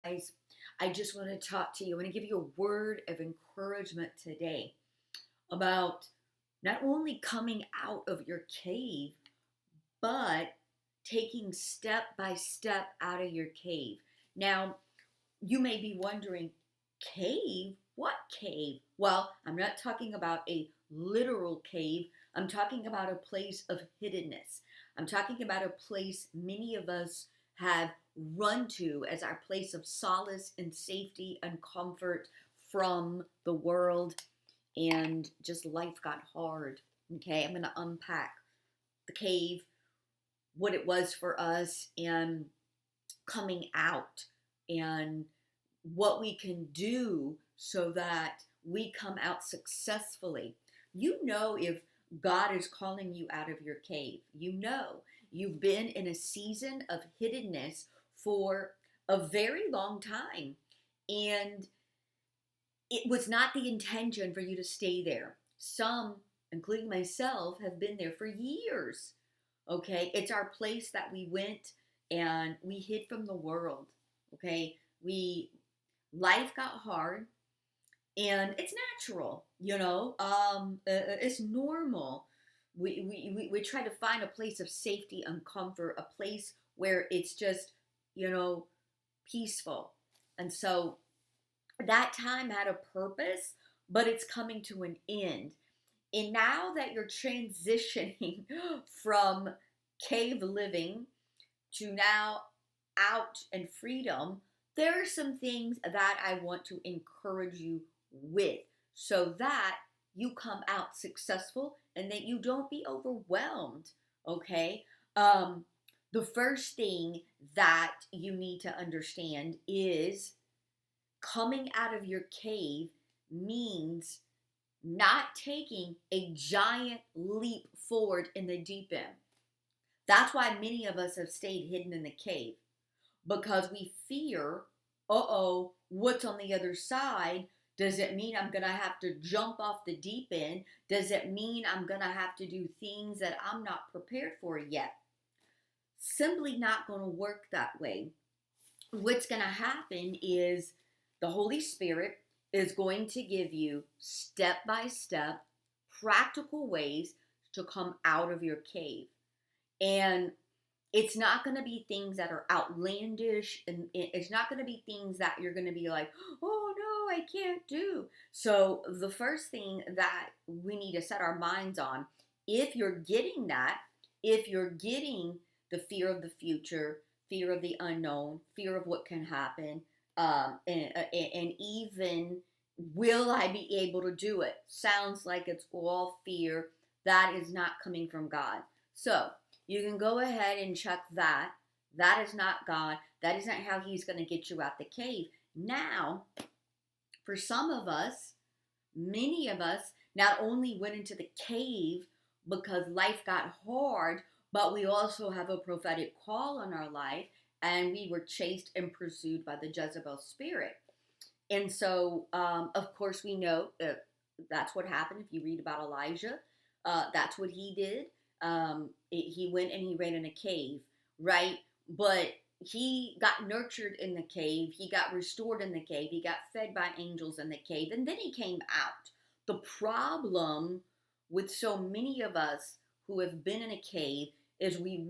Guys, I just want to talk to you. I want to give you a word of encouragement today about not only coming out of your cave, but taking step by step out of your cave. Now, you may be wondering, cave? What cave? Well, I'm not talking about a literal cave. I'm talking about a place of hiddenness. I'm talking about a place many of us have run to as our place of solace and safety and comfort from the world, and just life got hard. Okay, I'm going to unpack the cave, what it was for us, and coming out, and what we can do so that we come out successfully. You know, if God is calling you out of your cave, you know you've been in a season of hiddenness for a very long time, and it was not the intention for you to stay there. Some, including myself, have been there for years. Okay, it's our place that we went and we hid from the world. Okay, we life got hard, and it's natural, it's normal. We try to find a place of safety and comfort, a place where it's just, you know, peaceful. And so that time had a purpose, but it's coming to an end. And now that you're transitioning from cave living to now out and freedom, there are some things that I want to encourage you with so that you come out successful and that you don't be overwhelmed. Okay. The first thing that you need to understand is coming out of your cave means not taking a giant leap forward in the deep end. That's why many of us have stayed hidden in the cave, because we fear, what's on the other side? Does it mean I'm going to have to jump off the deep end? Does it mean I'm going to have to do things that I'm not prepared for yet? Simply not going to work that way. What's going to happen is the Holy Spirit is going to give you step by step practical ways to come out of your cave. And it's not going to be things that are outlandish, and it's not going to be things that you're going to be like, oh no, I can't do. So the first thing that we need to set our minds on, if you're getting that, if you're getting the fear of the future, fear of the unknown, fear of what can happen, and even will I be able to do it? Sounds like it's all fear. That is not coming from God. So you can go ahead and check that. That is not God. That isn't how He's going to get you out the cave. Now, for some of us, many of us not only went into the cave because life got hard, but we also have a prophetic call on our life, and we were chased and pursued by the Jezebel spirit. And so, of course, we know that's what happened. If you read about Elijah, that's what he did. He went and he ran in a cave, right? But he got nurtured in the cave. He got restored in the cave. He got fed by angels in the cave. And then he came out. The problem with so many of us who have been in a cave is we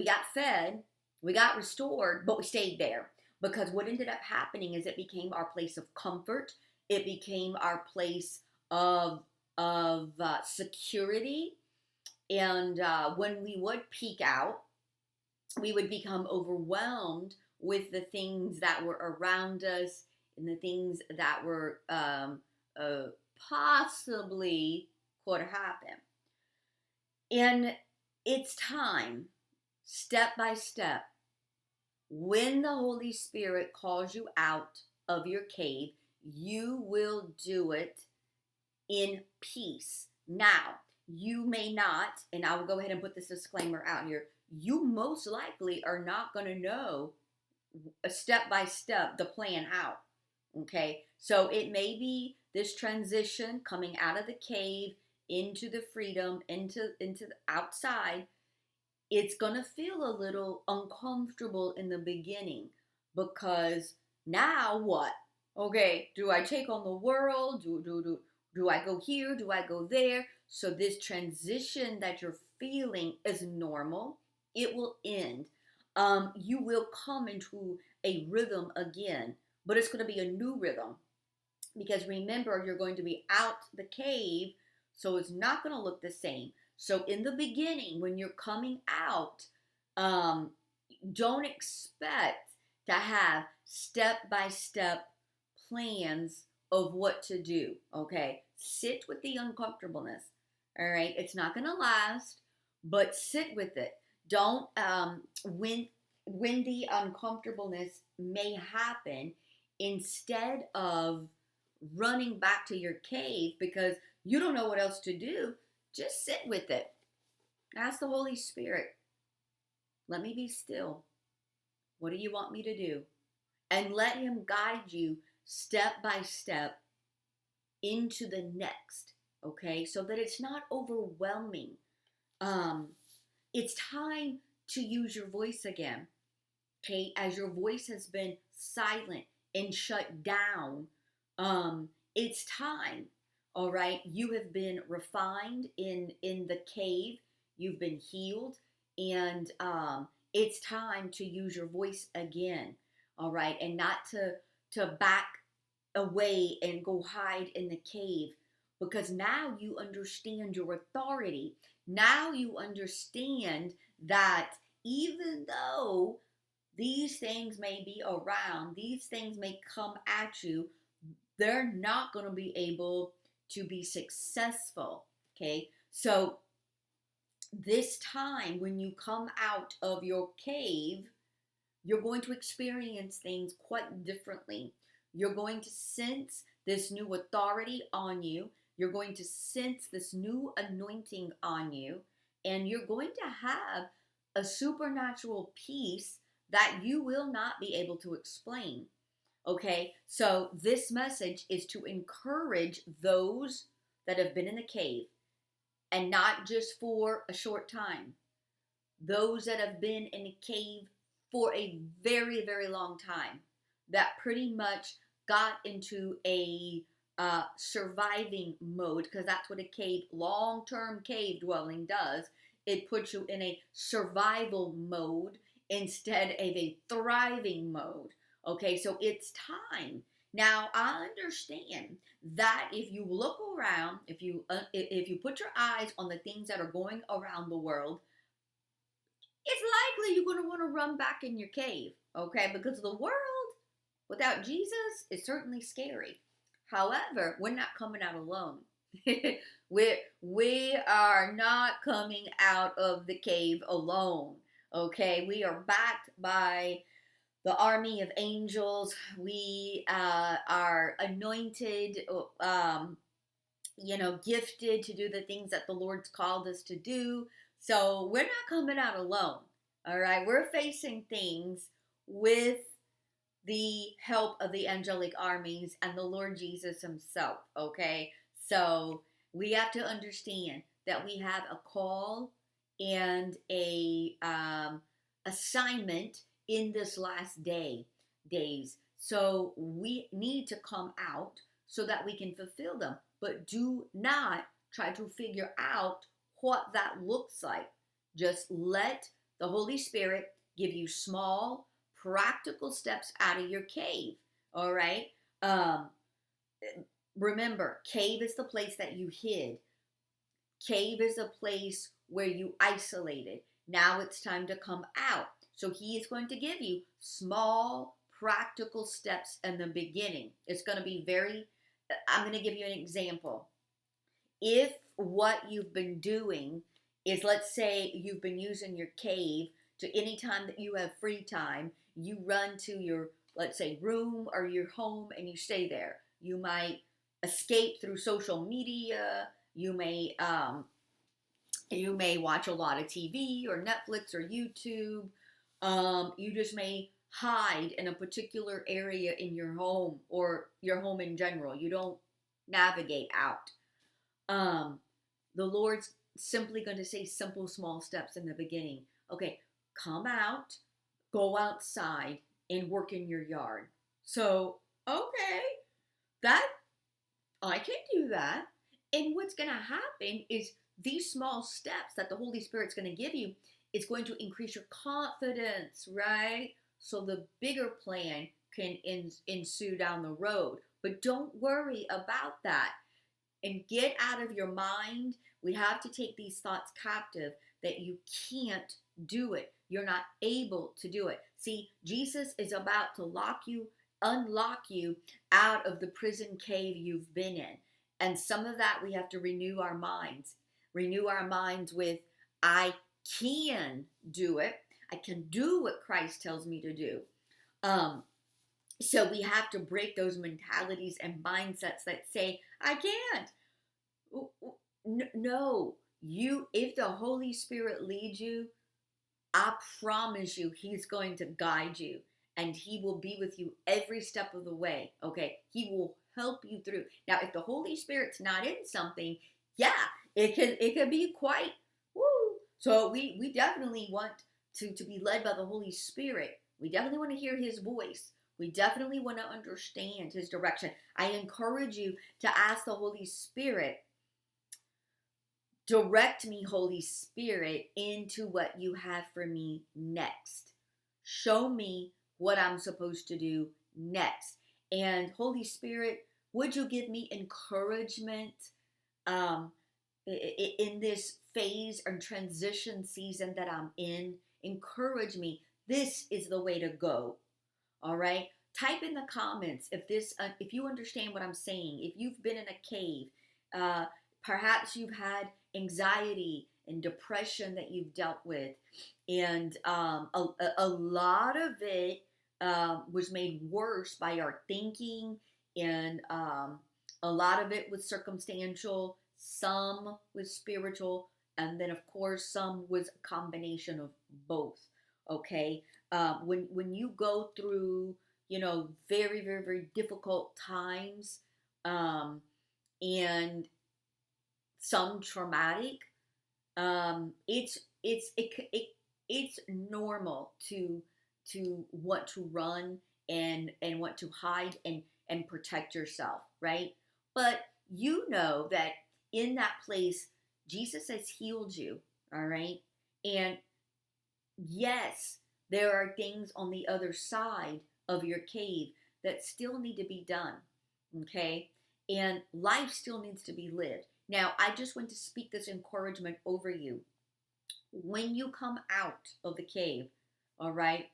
got fed, we got restored, but we stayed there. Because what ended up happening is it became our place of comfort. It became our place of security. And when we would peek out, we would become overwhelmed with the things that were around us and the things that were possibly could happen. And it's time, step by step, when the Holy Spirit calls you out of your cave, you will do it in peace. Now, you may not, and I will go ahead and put this disclaimer out here, you most likely are not going to know a step by step the plan out. Okay, so it may be this transition coming out of the cave into the freedom, into the outside. It's going to feel a little uncomfortable in the beginning, because now what? Okay, do I take on the world? Do I go here? Do I go there? So this transition that you're feeling is normal. It will end. You will come into a rhythm again, but it's going to be a new rhythm because remember, you're going to be out the cave, so it's not going to look the same. So in the beginning, when you're coming out, um, don't expect to have step by step plans of what to do. Okay, sit with the uncomfortableness. All right, it's not going to last, but sit with it. Don't when the uncomfortableness may happen, instead of running back to your cave because you don't know what else to do, just sit with it. Ask the Holy Spirit, let me be still. What do you want me to do? And let Him guide you step by step into the next, okay? So that it's not overwhelming. It's time to use your voice again, okay? As your voice has been silent and shut down, it's time, all right? You have been refined in the cave. You've been healed, and it's time to use your voice again, all right? And not to back away and go hide in the cave, because now you understand your authority. Now you understand that even though these things may be around, these things may come at you, they're not going to be able to be successful, okay? So this time when you come out of your cave, you're going to experience things quite differently. You're going to sense this new authority on you. You're going to sense this new anointing on you. And you're going to have a supernatural peace that you will not be able to explain. Okay, so this message is to encourage those that have been in the cave, and not just for a short time. Those that have been in a cave for a very, very long time, that pretty much got into a surviving mode, because that's what a cave, long-term cave dwelling does. It puts you in a survival mode instead of a thriving mode. Okay, so it's time. Now, I understand that if you look around, if you put your eyes on the things that are going around the world, it's likely you're going to want to run back in your cave, okay? Because the world without Jesus is certainly scary. However, we're not coming out alone. we are not coming out of the cave alone, okay? We are backed by the army of angels. We are anointed, gifted to do the things that the Lord's called us to do. So we're not coming out alone, all right? We're facing things with the help of the angelic armies and the Lord Jesus Himself, okay? So we have to understand that we have a call and a assignment in this last days. So we need to come out so that we can fulfill them. But do not try to figure out what that looks like. Just let the Holy Spirit give you small, practical steps out of your cave. All right? Remember, cave is the place that you hid. Cave is a place where you isolated. Now it's time to come out. So He is going to give you small, practical steps in the beginning. It's going to be I'm going to give you an example. If what you've been doing is, let's say you've been using your cave to any time that you have free time, you run to your, let's say, room or your home and you stay there. You might escape through social media. You may watch a lot of TV or Netflix or YouTube. You just may hide in a particular area in your home or your home in general. You don't navigate out. The Lord's simply going to say simple, small steps in the beginning. Okay, come out, go outside, and work in your yard. So, okay, that I can do that. And what's going to happen is these small steps that the Holy Spirit's going to give you is going to increase your confidence, right? So the bigger plan can ensue down the road. But don't worry about that and get out of your mind. We have to take these thoughts captive that you can't do it. You're not able to do it. See, Jesus is about to unlock you out of the prison cave you've been in. And some of that we have to renew our minds. Renew our minds with, I can do it. I can do what Christ tells me to do. So we have to break those mentalities and mindsets that say, I can't. No, if the Holy Spirit leads you, I promise you, he's going to guide you and he will be with you every step of the way. Okay. He will help you through. Now, if the Holy Spirit's not in something, yeah, it can be quite, woo. So we definitely want to be led by the Holy Spirit. We definitely want to hear his voice. We definitely want to understand his direction. I encourage you to ask the Holy Spirit, direct me, Holy Spirit, into what you have for me next. Show me what I'm supposed to do next. And Holy Spirit, would you give me encouragement in this phase and transition season that I'm in? Encourage me. This is the way to go. All right. Type in the comments if you understand what I'm saying. If you've been in a cave, perhaps you've had anxiety and depression that you've dealt with, and a lot of it was made worse by our thinking, and a lot of it was circumstantial, some was spiritual, and then of course some was a combination of both. Okay, when you go through very, very, very difficult times, and some traumatic, it's normal to want to run and want to hide and protect yourself, right? But you know that in that place, Jesus has healed you, all right? And yes, there are things on the other side of your cave that still need to be done, okay? And life still needs to be lived. Now, I just want to speak this encouragement over you. When you come out of the cave, all right,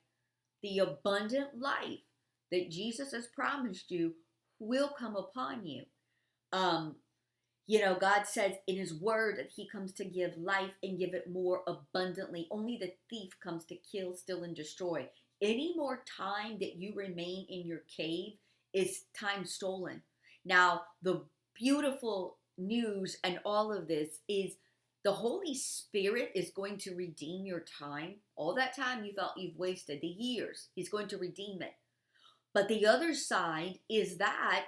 the abundant life that Jesus has promised you will come upon you. God says in his word that he comes to give life and give it more abundantly. Only the thief comes to kill, steal, and destroy. Any more time that you remain in your cave is time stolen. Now, the beautiful news and all of this is the Holy Spirit is going to redeem your time. All that time you felt you've wasted, the years, he's going to redeem it. But the other side is that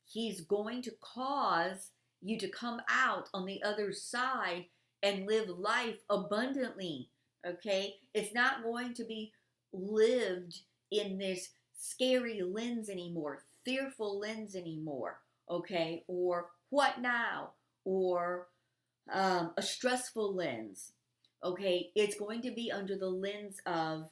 he's going to cause you to come out on the other side and live life abundantly. Okay? It's not going to be lived in this scary lens anymore, fearful lens anymore. Okay? Or what now? Or a stressful lens. Okay? It's going to be under the lens of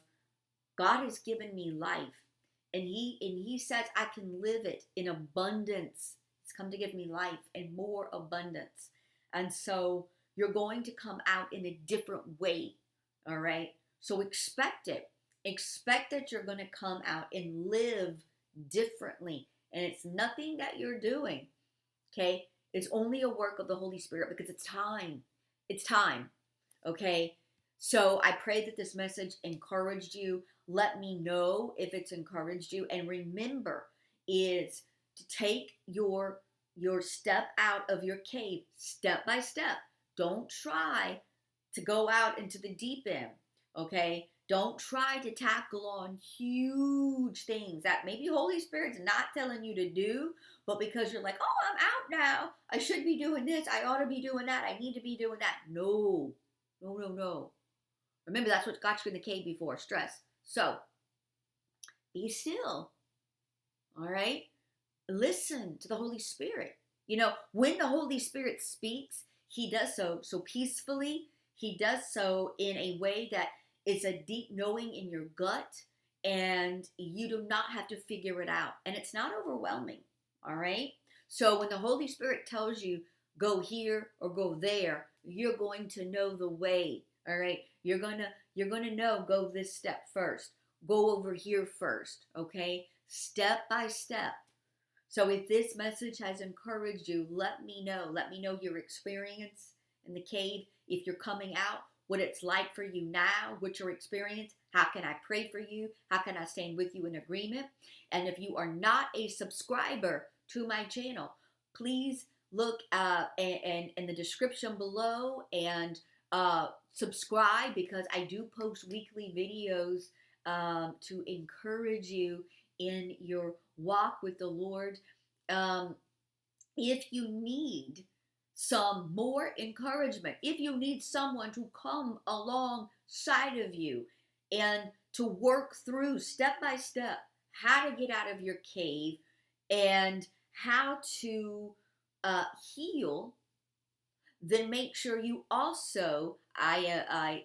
God has given me life. And he says I can live it in abundance. He's come to give me life and more abundance. And so you're going to come out in a different way. All right. So expect it. Expect that you're going to come out and live differently. And it's nothing that you're doing. Okay. It's only a work of the Holy Spirit because it's time. It's time. Okay. So I pray that this message encouraged you. Let me know if it's encouraged you. And remember, is to take your step out of your cave step by step. Don't try to go out into the deep end. Okay? Don't try to tackle on huge things that maybe Holy Spirit's not telling you to do, but because you're like, oh, I'm out now. I should be doing this. I ought to be doing that. I need to be doing that. No. No. Remember, that's what got you in the cave before, stress. So, be still. All right? Listen to the Holy Spirit. You know, when the Holy Spirit speaks, he does so peacefully. He does so in a way that it's a deep knowing in your gut, and you do not have to figure it out. And it's not overwhelming. All right? So when the Holy Spirit tells you go here or go there, you're going to know the way. All right? You're going to know go this step first. Go over here first, okay? Step by step. So if this message has encouraged you, let me know. Let me know your experience in the cave. If you're coming out, what it's like for you now, what's your experience, how can I pray for you, how can I stand with you in agreement. And if you are not a subscriber to my channel, please look in the description below and subscribe, because I do post weekly videos to encourage you in your walk with the Lord. If you need some more encouragement, if you need someone to come alongside of you and to work through step by step how to get out of your cave and how to heal, then make sure you also, I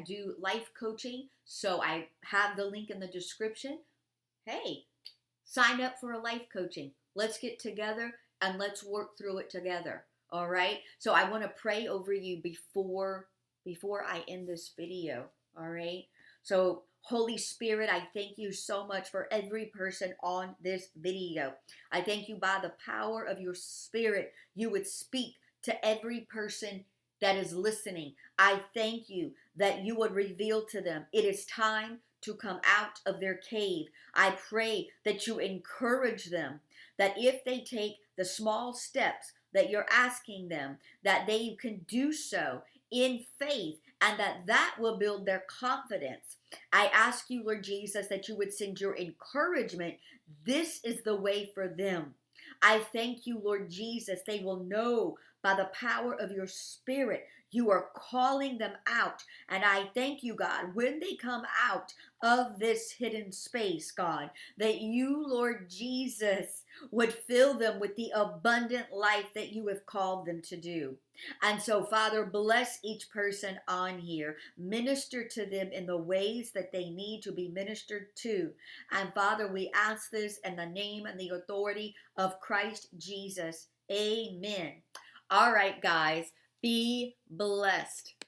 do life coaching, so I have the link in the description. Hey, sign up for a life coaching. Let's get together and let's work through it together. All right. So I want to pray over you before I end this video. All right. So Holy Spirit, I thank you so much for every person on this video. I thank you by the power of your Spirit, you would speak to every person that is listening. I thank you that you would reveal to them it is time to come out of their cave. I pray that you encourage them, that if they take the small steps that you're asking them, that they can do so in faith, and that will build their confidence. I ask you, Lord Jesus, that you would send your encouragement. This is the way for them. I thank you, Lord Jesus, they will know by the power of your Spirit you are calling them out. And I thank you, God, when they come out of this hidden space, God, that you, Lord Jesus, would fill them with the abundant life that you have called them to do. And so, Father, bless each person on here. Minister to them in the ways that they need to be ministered to. And Father, we ask this in the name and the authority of Christ Jesus. Amen. All right, guys, be blessed.